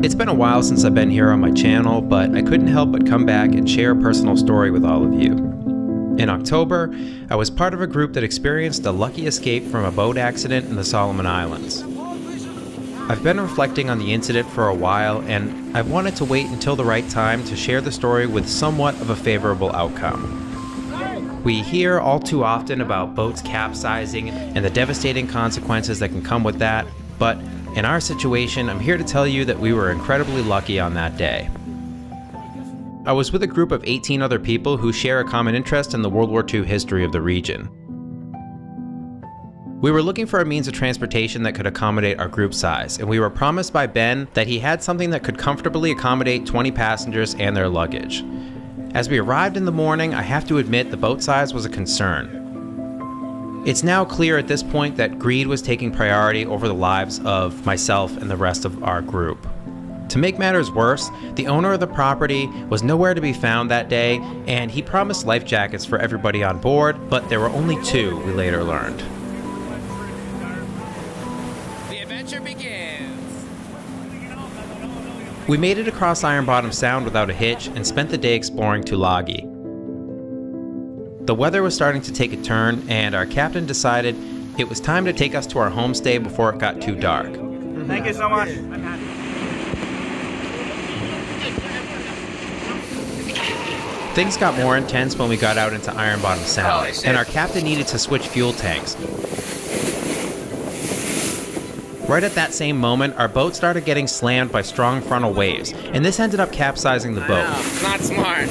It's been a while since I've been here on my channel, but I couldn't help but come back and share a personal story with all of you. In October, I was part of a group that experienced a lucky escape from a boat accident in the Solomon Islands. I've been reflecting on the incident for a while, and I've wanted to wait until the right time to share the story with somewhat of a favorable outcome. We hear all too often about boats capsizing and the devastating consequences that can come with that, but in our situation, I'm here to tell you that we were incredibly lucky on that day. I was with a group of 18 other people who share a common interest in the World War II history of the region. We were looking for a means of transportation that could accommodate our group size, and we were promised by Ben that he had something that could comfortably accommodate 20 passengers and their luggage. As we arrived in the morning, I have to admit the boat size was a concern. It's now clear at this point that greed was taking priority over the lives of myself and the rest of our group. To make matters worse, the owner of the property was nowhere to be found that day, and he promised life jackets for everybody on board, but there were only 2, we later learned. The adventure begins! We made it across Iron Bottom Sound without a hitch and spent the day exploring Tulagi. The weather was starting to take a turn, and our captain decided it was time to take us to our homestay before it got too dark. Thank you so much. Things got more intense when we got out into Iron Bottom Sound, and our captain needed to switch fuel tanks. Right at that same moment, our boat started getting slammed by strong frontal waves, and this ended up capsizing the boat. It's not smart.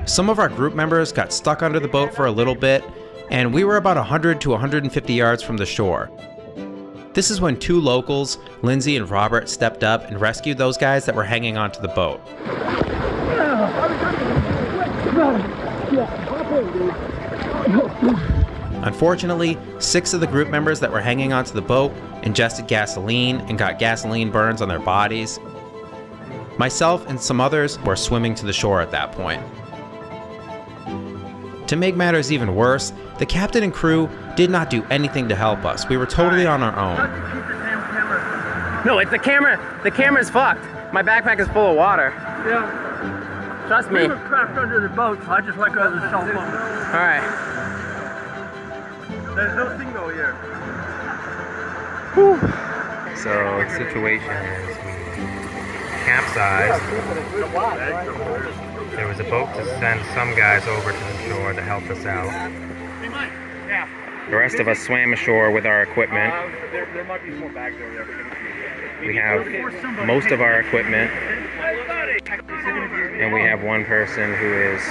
Some of our group members got stuck under the boat for a little bit, and we were about 100 to 150 yards from the shore. This is when 2 locals, Lindsay and Robert, stepped up and rescued those guys that were hanging onto the boat. Unfortunately, 6 of the group members that were hanging onto the boat ingested gasoline and got gasoline burns on their bodies. Myself and some others were swimming to the shore at that point. To make matters even worse, the captain and crew did not do anything to help us. We were totally on our own. No, it's the camera. The camera's fucked. My backpack is full of water. Yeah. Trust me. We were trapped under the boat, so I just let go of the cell phone. Alright. There's no signal here. So the situation is we capsized. There was a boat to send some guys over to the shore to help us out. The rest of us swam ashore with our equipment. There might be more bags over there. We have most of our equipment, and we have one person who is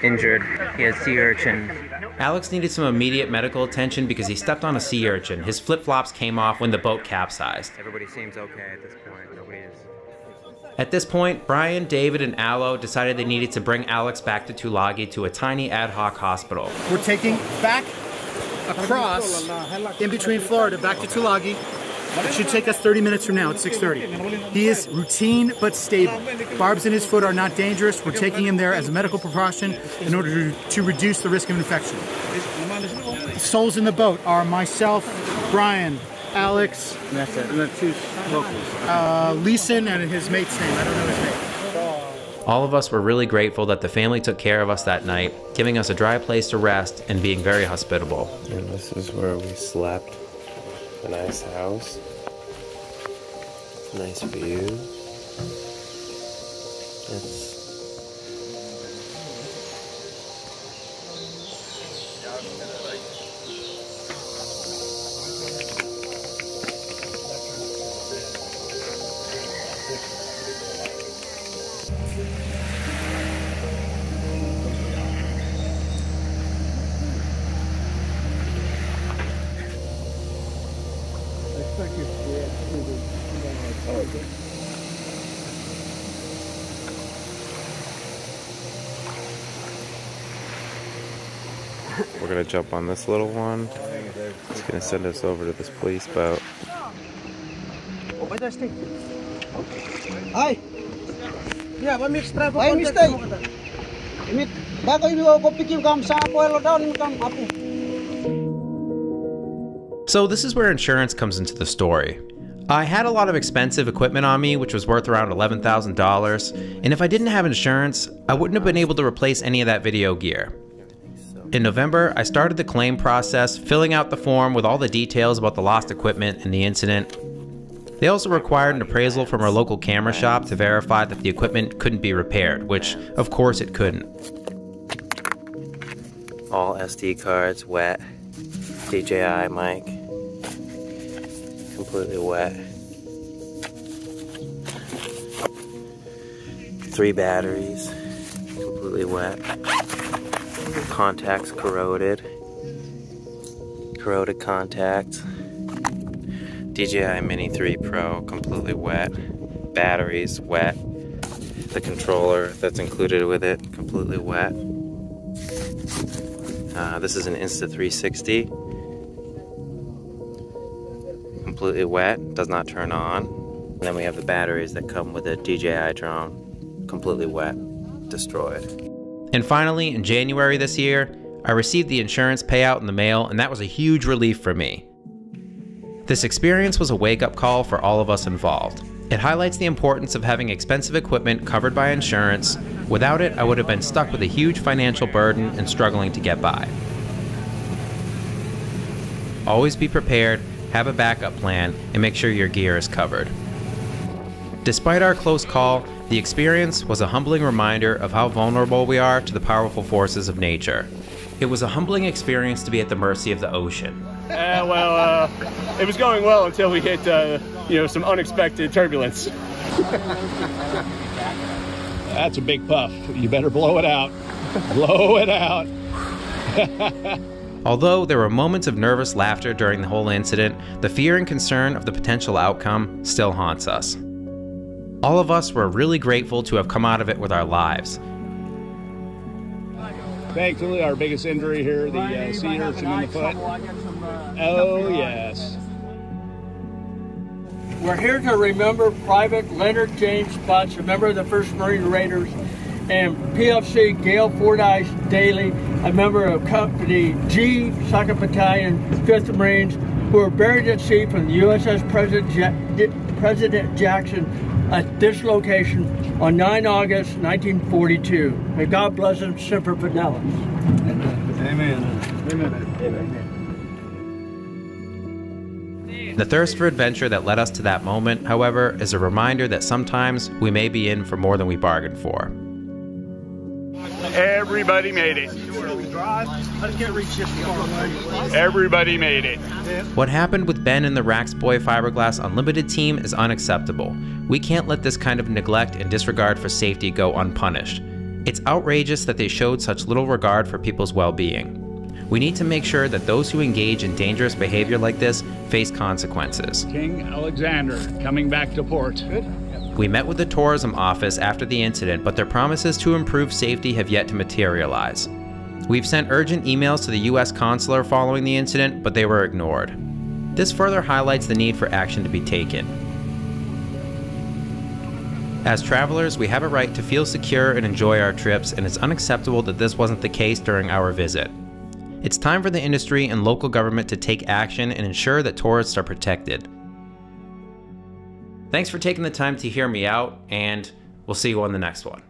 injured. He has sea urchin. Alex needed some immediate medical attention because he stepped on a sea urchin. His flip-flops came off when the boat capsized. Everybody seems okay at this point. Nobody is. At this point, Brian, David, and Aloe decided they needed to bring Alex back to Tulagi to a tiny ad hoc hospital. We're taking back across in between Florida back to Tulagi. It should take us 30 minutes from now at 6:30. He is routine but stable. Barbs in his foot are not dangerous. We're taking him there as a medical precaution in order to reduce the risk of infection. The souls in the boat are myself, Brian, Alex, and that's it. And the 2 locals. Leeson and his mate's name. I don't know his name. All of us were really grateful that the family took care of us that night, giving us a dry place to rest and being very hospitable. And this is where we slept. A nice house. Nice view. It's We're gonna jump on this little one. He's gonna send us over to this police boat. Ay! Ay, mistake! Imit, baka ko pikim kam sa apo down kam apo. So this is where insurance comes into the story. I had a lot of expensive equipment on me, which was worth around $11,000, and if I didn't have insurance, I wouldn't have been able to replace any of that video gear. In November, I started the claim process, filling out the form with all the details about the lost equipment and the incident. They also required an appraisal from our local camera shop to verify that the equipment couldn't be repaired, which of course it couldn't. All SD cards wet. DJI mic. Completely wet. 3 batteries. Completely wet. Contacts corroded. Corroded contacts. DJI Mini 3 Pro completely wet. Batteries wet. The controller that's included with it completely wet. This is an Insta360. Completely wet, does not turn on. And then we have the batteries that come with the DJI drone. Completely wet, destroyed. And finally, in January this year, I received the insurance payout in the mail, and that was a huge relief for me. This experience was a wake-up call for all of us involved. It highlights the importance of having expensive equipment covered by insurance. Without it, I would have been stuck with a huge financial burden and struggling to get by. Always be prepared, have a backup plan, and make sure your gear is covered. Despite our close call, the experience was a humbling reminder of how vulnerable we are to the powerful forces of nature. It was a humbling experience to be at the mercy of the ocean. It was going well until we hit, some unexpected turbulence. That's a big puff. You better blow it out. Blow it out. Although there were moments of nervous laughter during the whole incident, the fear and concern of the potential outcome still haunts us. All of us were really grateful to have come out of it with our lives. Thankfully, our biggest injury here, the sea urchin in the foot. Oh, yes. We're here to remember Private Leonard James Butts, a member of the 1st Marine Raiders, and PFC Gail Fordyce Daly, a member of Company G, 2nd Battalion, 5th Marines, who were buried at sea from the USS President Jackson at this location on 9 August 1942. May God bless them, Semper Fidelis. Amen. Amen. Amen. The thirst for adventure that led us to that moment, however, is a reminder that sometimes we may be in for more than we bargained for. Everybody made it. Everybody made it. What happened with Ben and the Rax Boy Fiberglass Unlimited team is unacceptable. We can't let this kind of neglect and disregard for safety go unpunished. It's outrageous that they showed such little regard for people's well-being. We need to make sure that those who engage in dangerous behavior like this face consequences. King Alexander coming back to port. We met with the tourism office after the incident, but their promises to improve safety have yet to materialize. We've sent urgent emails to the U.S. consular following the incident, but they were ignored. This further highlights the need for action to be taken. As travelers, we have a right to feel secure and enjoy our trips, and it's unacceptable that this wasn't the case during our visit. It's time for the industry and local government to take action and ensure that tourists are protected. Thanks for taking the time to hear me out, and we'll see you on the next one.